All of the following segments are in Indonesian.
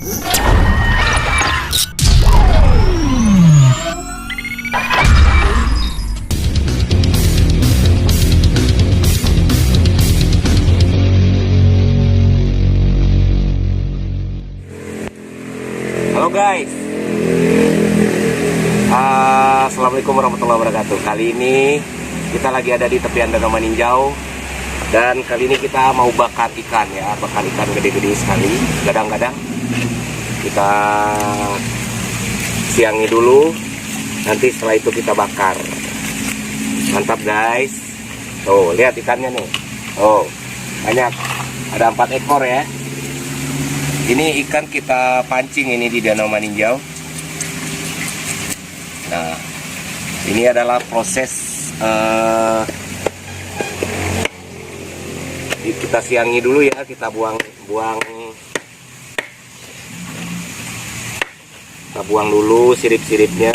Halo guys, assalamualaikum warahmatullahi wabarakatuh. Kali ini kita lagi ada di tepian Danau Maninjau, dan kali ini kita mau bakar ikan ya, bakar ikan gede-gede sekali, gadang-gadang. Kita siangi dulu, nanti setelah itu kita bakar. Mantap guys. Tuh lihat ikannya nih. Oh banyak, ada 4 ekor ya. Ini ikan kita pancing ini di Danau Maninjau. Nah, ini adalah proses kita siangi dulu ya, kita buang dulu sirip-siripnya.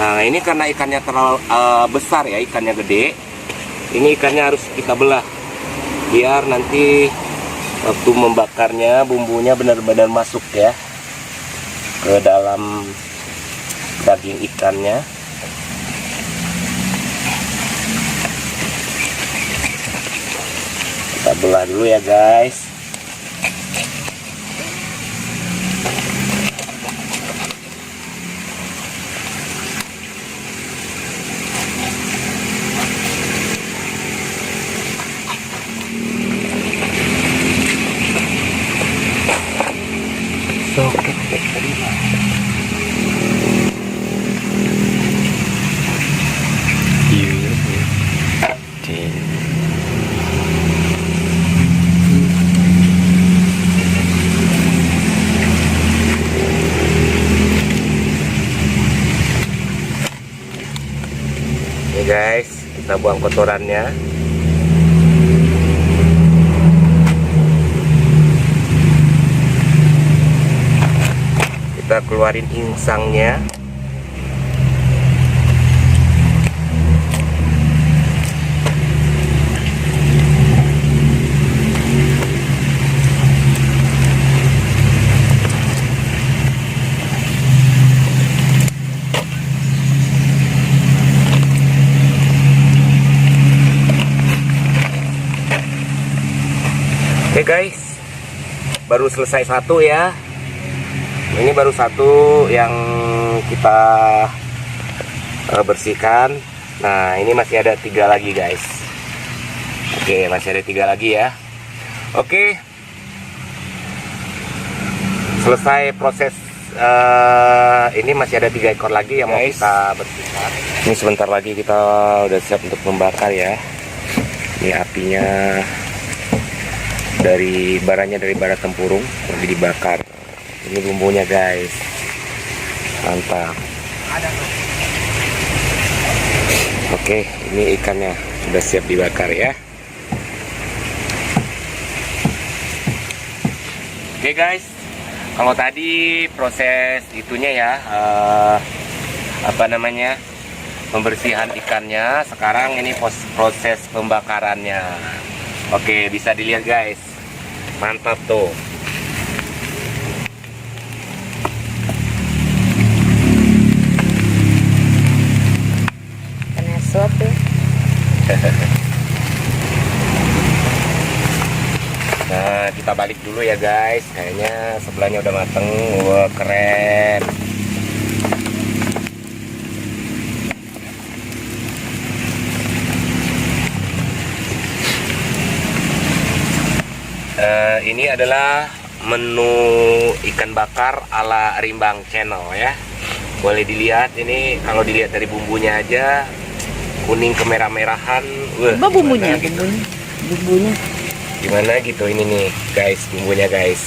Nah ini karena ikannya terlalu besar ya, ikannya gede. Ini ikannya harus kita belah, biar nanti waktu membakarnya bumbunya benar-benar masuk ya ke dalam daging ikannya. Kita belah dulu ya guys. Ini guys, kita buang kotorannya. Kita keluarin insangnya. Oke guys, baru selesai satu ya. Ini baru satu yang kita bersihkan. Nah ini masih ada 3 lagi guys. Oke, masih ada 3 lagi ya. Oke, selesai proses. Ini masih ada 3 ekor lagi yang mau kita bersihkan. Ini sebentar lagi kita udah siap untuk membakar ya. Ini apinya dari baranya, dari bara tempurung lagi dibakar. Ini bumbunya guys, mantap. Oke, ini ikannya sudah siap dibakar ya. Oke guys, kalau tadi proses itunya ya, apa namanya, pembersihan ikannya. Sekarang ini proses pembakarannya. Oke, bisa dilihat guys, mantap tuh. Penesot tuh. Nah, kita balik dulu ya guys. Kayaknya sebelahnya udah mateng. Wah, keren. Ini adalah menu ikan bakar ala Rimbang Channel ya. Boleh dilihat, ini kalau dilihat dari bumbunya aja kuning kemerah-merahan. Apa bumbunya? Bumbunya gimana gitu ini nih guys, bumbunya guys.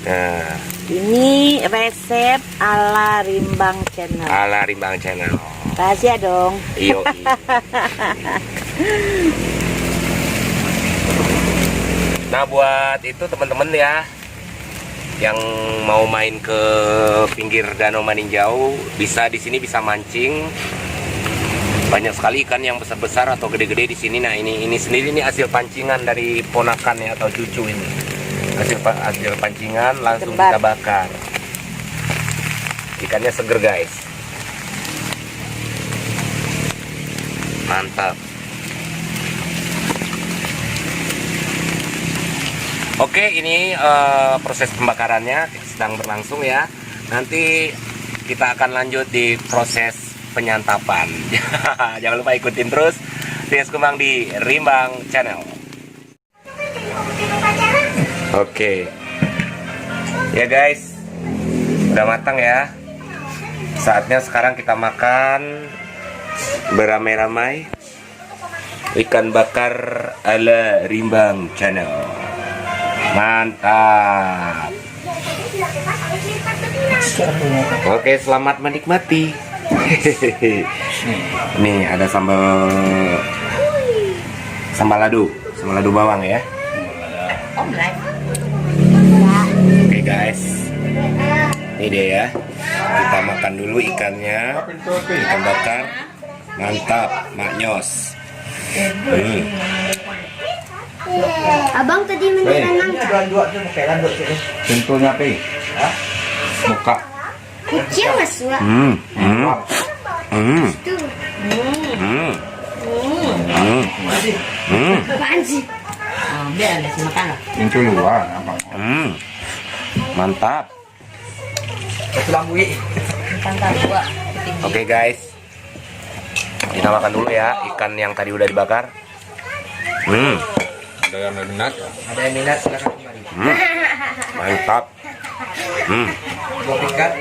Nah, Ini resep ala Rimbang Channel. ala Rimbang Channel. Rahasia dong. Iyo. Nah, buat itu teman-teman ya, yang mau main ke pinggir Danau Maninjau, bisa di sini bisa mancing. Banyak sekali ikan yang besar-besar atau gede-gede di sini. Nah, ini sendiri ini hasil pancingan dari ponakannya atau cucu ini. Hasil pancingan langsung kita bakar. Ikannya seger, guys. Mantap. Oke, ini proses pembakarannya sedang berlangsung ya. Nanti kita akan lanjut di proses penyantapan. Jangan lupa ikutin terus Rias Kumbang di Rimbang Channel. Oke. Ya guys, udah matang ya. Saatnya sekarang kita makan beramai-ramai ikan bakar ala Rimbang Channel. Mantap. Oke, selamat menikmati. Nih ada sambal ladu bawang ya. Oke guys, ini dia ya. Kita makan dulu ikannya, ikan bakar. Mantap, maknyos. Abang tadi menanam Contohnya apa? Muka. kucing masuk. Apaan sih? Biar ada si makan. Itu luar apa? Mantap. Oke guys, kita makan dulu ya ikan yang tadi udah dibakar. Ada yang minat? Ada yang minat silakan kemari. Mantap. Dua pikat.